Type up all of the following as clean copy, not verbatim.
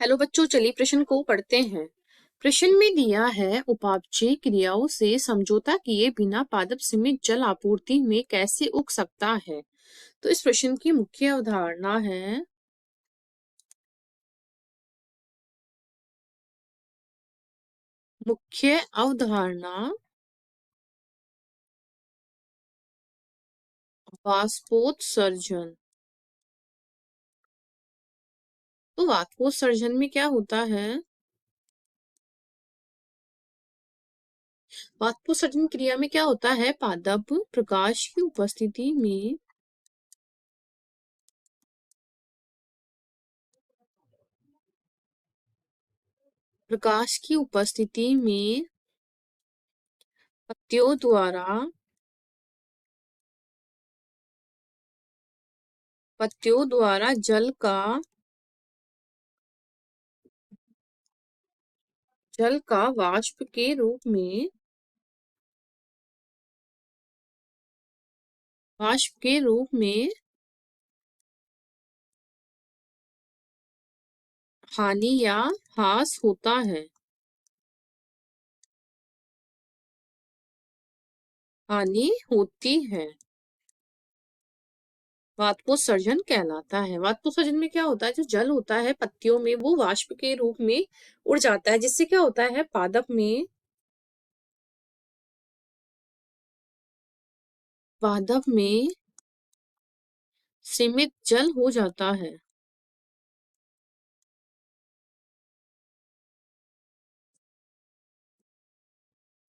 Hello बच्चों, चलिए प्रश्न को पढ़ते हैं। प्रश्न में दिया है उपापचय क्रियाओं से समझौता किए बिना पादप सीमित जल आपूर्ति में कैसे उग सकता है। तो इस प्रश्न की मुख्य अवधारणा है वाष्पोत्सर्जन। तो वाष्पोत्सर्जन में क्या होता है? वाष्पोत्सर्जन क्रिया में क्या होता है? पादप प्रकाश की उपस्थिति में पत्तियों द्वारा जल का वाष्प के रूप में हानि या ह्रास होता है। हानि होती है, वाष्पोत्सर्जन कहलाता है। वाष्पोत्सर्जन में क्या होता है? जो जल होता है पत्तियों में वो वाष्प के रूप में उड़ जाता है, जिससे क्या होता है? पादप में सीमित जल हो जाता है।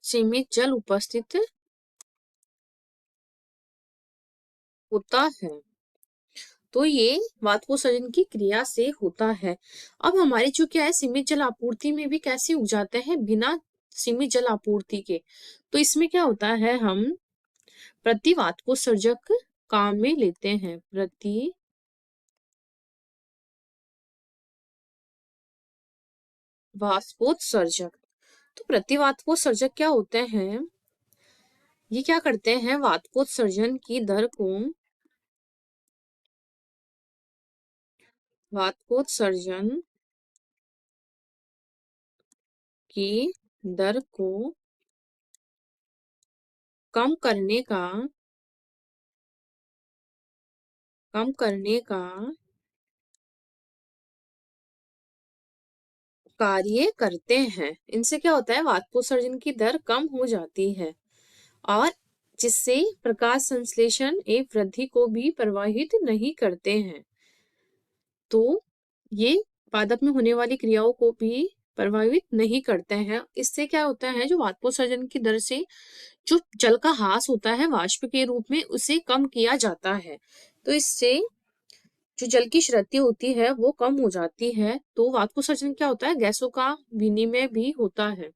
सीमित जल उपस्थित होता है। तो ये वाष्पोत्सर्जन की क्रिया से होता है। अब हमारे जो क्या है, सीमित जल आपूर्ति में भी कैसे उग जाते हैं? बिना सीमित जल आपूर्ति के। तो इसमें क्या होता है? हम प्रति वाष्पोत्सर्जक काम में लेते हैं। प्रति वाष्पोत्सर्जक। तो प्रति वाष्पोत्सर्जक क्या होते हैं? ये क्या करते हैं? वाष्पोत्सर्जन की दर को कम करने का कार्य करते हैं। इनसे क्या होता है? वाष्पोत्सर्जन की दर कम हो जाती है और जिससे प्रकाश संश्लेषण एवं वृद्धि को भी प्रभावित नहीं करते हैं। तो ये पादप में होने वाली क्रियाओं को भी प्रभावित नहीं करते हैं। इससे क्या होता है? जो वाष्पोत्सर्जन की दर से जो जल का ह्रास होता है वाष्प के रूप में, उसे कम किया जाता है। तो इससे जो जल की शक्ति होती है वो कम हो जाती है। तो वाष्पोत्सर्जन क्या होता है? गैसों का विनिमय भी होता है।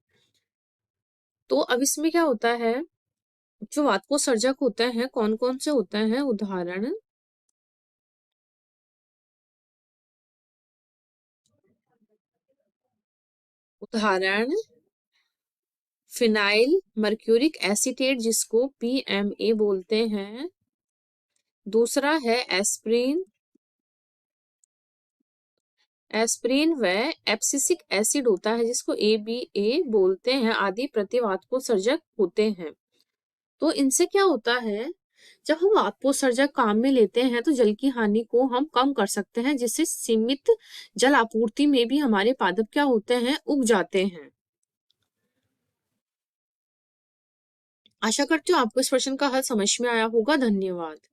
तो अब इसमें क्या होता है? जो वाष्पोत्सर्जक होते हैं कौन कौन से होते हैं? उदाहरण फिनाइल मर्क्यूरिक एसीटेट, जिसको PMA बोलते हैं। दूसरा है एस्प्रिन। एस्प्रिन व एब्सिसिक एसिड होता है, जिसको ABA बोलते हैं। आदि प्रति वाष्पोत्सर्जक होते हैं। तो इनसे क्या होता है? जब हम वाष्पोत्सर्जक काम में लेते हैं तो जल की हानि को हम कम कर सकते हैं, जिससे सीमित जल आपूर्ति में भी हमारे पादप क्या होते हैं? उग जाते हैं। आशा करती हूँ आपको इस प्रश्न का हल समझ में आया होगा। धन्यवाद।